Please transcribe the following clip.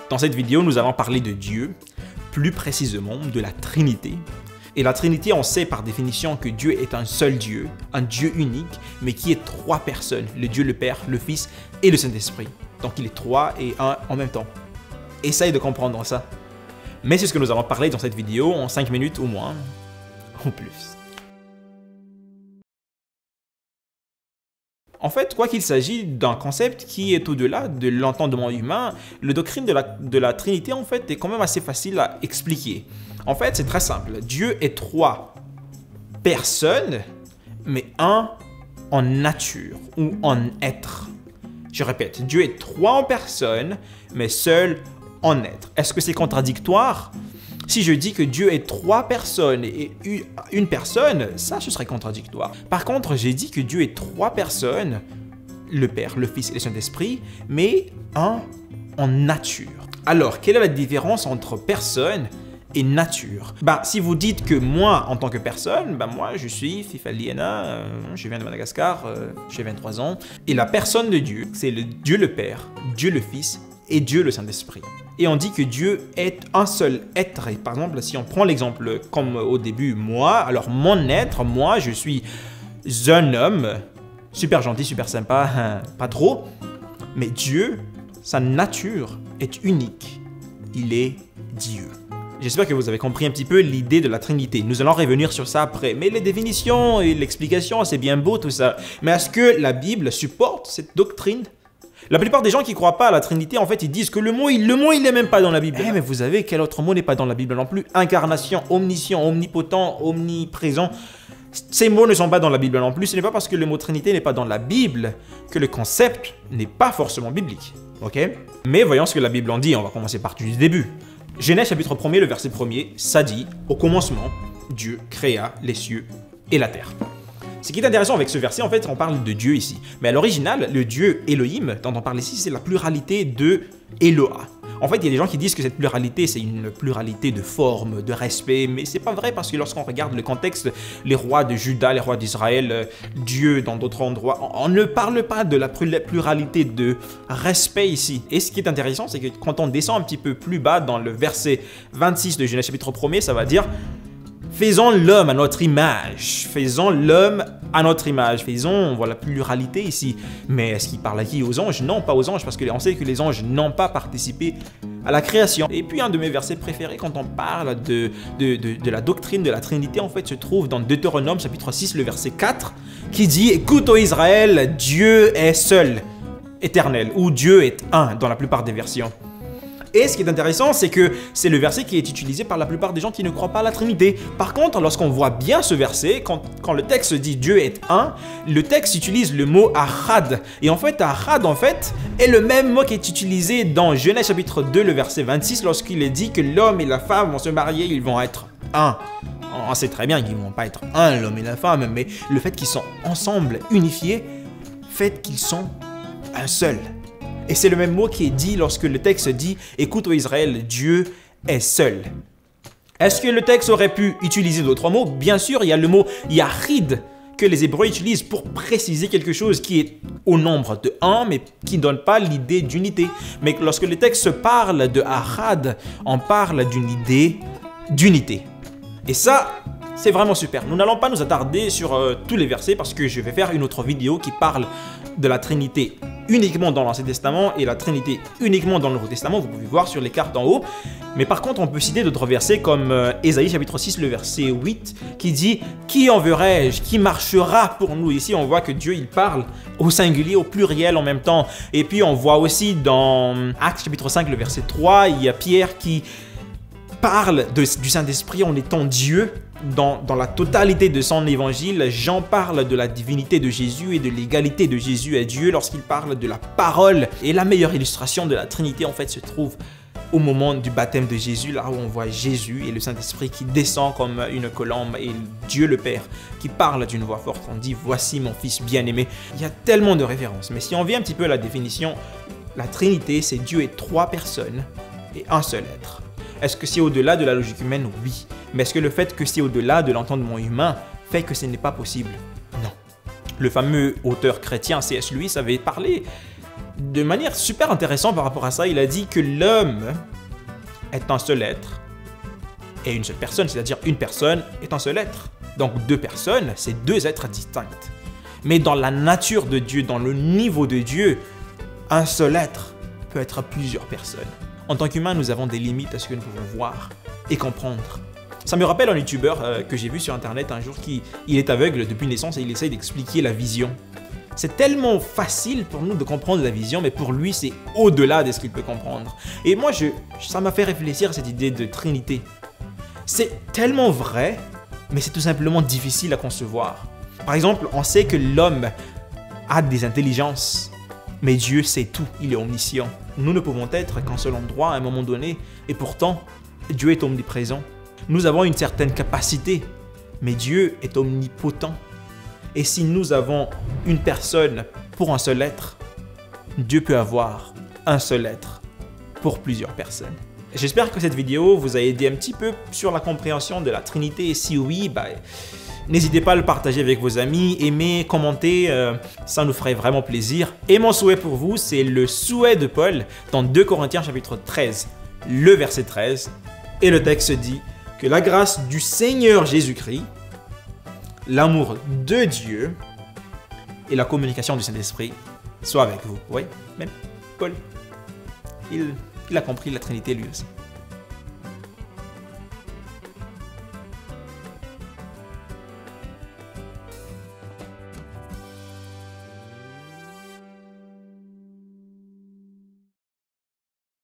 Dans cette vidéo, nous allons parler de Dieu, plus précisément de la Trinité. Et la Trinité, on sait par définition que Dieu est un seul Dieu, un Dieu unique, mais qui est trois personnes, le Dieu le Père, le Fils et le Saint-Esprit. Donc il est trois et un en même temps. Essaye de comprendre ça. Mais c'est ce que nous allons parler dans cette vidéo en 5 minutes ou moins, ou plus. En fait, quoi qu'il s'agisse d'un concept qui est au-delà de l'entendement humain, la doctrine de la Trinité, en fait, est quand même assez facile à expliquer. En fait, c'est très simple. Dieu est trois personnes, mais un en nature ou en être. Je répète, Dieu est trois en personne, mais seul en être. Est-ce que c'est contradictoire? Si je dis que Dieu est trois personnes et une personne, ça, ce serait contradictoire. Par contre, j'ai dit que Dieu est trois personnes, le Père, le Fils et le Saint-Esprit, mais un en nature. Alors, quelle est la différence entre personne et nature? Si vous dites que moi, en tant que personne, moi, je suis Fifa Liena, je viens de Madagascar, j'ai 23 ans, et la personne de Dieu, c'est Dieu le Père, Dieu le Fils et Dieu le Saint-Esprit. Et on dit que Dieu est un seul être. Et par exemple, si on prend l'exemple comme au début, moi, alors mon être, moi, je suis un homme, super gentil, super sympa, pas trop. Mais Dieu, sa nature est unique. Il est Dieu. J'espère que vous avez compris un petit peu l'idée de la Trinité. Nous allons revenir sur ça après. Mais les définitions et l'explication, c'est bien beau tout ça. Mais est-ce que la Bible supporte cette doctrine? La plupart des gens qui ne croient pas à la Trinité, en fait, ils disent que le mot, il n'est même pas dans la Bible. Mais vous savez, quel autre mot n'est pas dans la Bible non plus? Incarnation, omniscient, omnipotent, omniprésent. Ces mots ne sont pas dans la Bible non plus. Ce n'est pas parce que le mot Trinité n'est pas dans la Bible que le concept n'est pas forcément biblique. Ok? Mais voyons ce que la Bible en dit. On va commencer par du début. Genèse chapitre 1er, le verset 1er, ça dit « Au commencement, Dieu créa les cieux et la terre ». Ce qui est intéressant avec ce verset, en fait, on parle de Dieu ici. Mais à l'original, le Dieu Elohim, dont on parle ici, c'est la pluralité de Eloah. En fait, il y a des gens qui disent que cette pluralité, c'est une pluralité de forme, de respect, mais c'est pas vrai parce que lorsqu'on regarde le contexte, les rois de Juda, les rois d'Israël, Dieu dans d'autres endroits, on ne parle pas de la pluralité de respect ici. Et ce qui est intéressant, c'est que quand on descend un petit peu plus bas dans le verset 26 de Genèse chapitre 1er, ça va dire « Faisons l'homme à notre image. Faisons l'homme à notre image. » Faisons, on voit la pluralité ici. Mais est-ce qu'il parle à qui? Aux anges? Non, pas aux anges, parce qu'on sait que les anges n'ont pas participé à la création. Et puis, un de mes versets préférés, quand on parle de la doctrine de la Trinité, en fait, se trouve dans Deutéronome, chapitre 6, le verset 4, qui dit « Écoute, ô Israël, Dieu est seul, éternel. » Ou « Dieu est un » dans la plupart des versions. Et ce qui est intéressant, c'est que c'est le verset qui est utilisé par la plupart des gens qui ne croient pas à la Trinité. Par contre, lorsqu'on voit bien ce verset, quand le texte dit Dieu est un, le texte utilise le mot Ahad. Et en fait, Ahad, est le même mot qui est utilisé dans Genèse chapitre 2, le verset 26, lorsqu'il est dit que l'homme et la femme vont se marier, ils vont être un. On sait très bien qu'ils ne vont pas être un, l'homme et la femme, mais le fait qu'ils sont ensemble, unifiés, fait qu'ils sont un seul. Et c'est le même mot qui est dit lorsque le texte dit « Écoute, ô Israël, Dieu est seul ». Est-ce que le texte aurait pu utiliser d'autres mots? Bien sûr, il y a le mot « Yahid » que les Hébreux utilisent pour préciser quelque chose qui est au nombre de 1, mais qui ne donne pas l'idée d'unité. Mais lorsque le texte parle de « Ahad », on parle d'une idée d'unité. Et ça, c'est vraiment super. Nous n'allons pas nous attarder sur tous les versets parce que je vais faire une autre vidéo qui parle de la Trinité uniquement dans l'Ancien Testament et la Trinité uniquement dans le Nouveau Testament. Vous pouvez voir sur les cartes en haut. Mais par contre, on peut citer d'autres versets comme Ésaïe chapitre 6, le verset 8, qui dit « Qui enverrai-je? Qui marchera pour nous ?» Ici, on voit que Dieu, il parle au singulier, au pluriel en même temps. Et puis, on voit aussi dans Actes chapitre 5, le verset 3, il y a Pierre qui parle du Saint-Esprit en étant Dieu. Dans la totalité de son évangile, Jean parle de la divinité de Jésus et de l'égalité de Jésus à Dieu lorsqu'il parle de la parole. Et la meilleure illustration de la Trinité, en fait, se trouve au moment du baptême de Jésus, là où on voit Jésus et le Saint-Esprit qui descend comme une colombe et Dieu le Père qui parle d'une voix forte. On dit « Voici mon Fils bien-aimé ». Il y a tellement de références. Mais si on vient un petit peu à la définition, la Trinité, c'est Dieu et trois personnes et un seul être. Est-ce que c'est au-delà de la logique humaine? Oui. Mais est-ce que le fait que c'est au-delà de l'entendement humain fait que ce n'est pas possible? Non. Le fameux auteur chrétien C.S. Lewis avait parlé de manière super intéressante par rapport à ça, il a dit que l'homme est un seul être et une seule personne, c'est-à-dire une personne est un seul être. Donc deux personnes, c'est deux êtres distincts. Mais dans la nature de Dieu, dans le niveau de Dieu, un seul être peut être plusieurs personnes. En tant qu'humains, nous avons des limites à ce que nous pouvons voir et comprendre. Ça me rappelle un youtubeur que j'ai vu sur internet un jour il est aveugle depuis naissance et il essaye d'expliquer la vision. C'est tellement facile pour nous de comprendre la vision, mais pour lui, c'est au-delà de ce qu'il peut comprendre. Et moi, ça m'a fait réfléchir à cette idée de Trinité. C'est tellement vrai, mais c'est tout simplement difficile à concevoir. Par exemple, on sait que l'homme a des intelligences, mais Dieu sait tout, il est omniscient. Nous ne pouvons être qu'en seul endroit à un moment donné, et pourtant, Dieu est omniprésent. Nous avons une certaine capacité, mais Dieu est omnipotent. Et si nous avons une personne pour un seul être, Dieu peut avoir un seul être pour plusieurs personnes. J'espère que cette vidéo vous a aidé un petit peu sur la compréhension de la Trinité. Et si oui, n'hésitez pas à le partager avec vos amis, aimer, commenter, ça nous ferait vraiment plaisir. Et mon souhait pour vous, c'est le souhait de Paul dans 2 Corinthiens chapitre 13, le verset 13. Et le texte dit que la grâce du Seigneur Jésus-Christ, l'amour de Dieu et la communication du Saint-Esprit soient avec vous. Oui, même Paul, il a compris la Trinité lui aussi.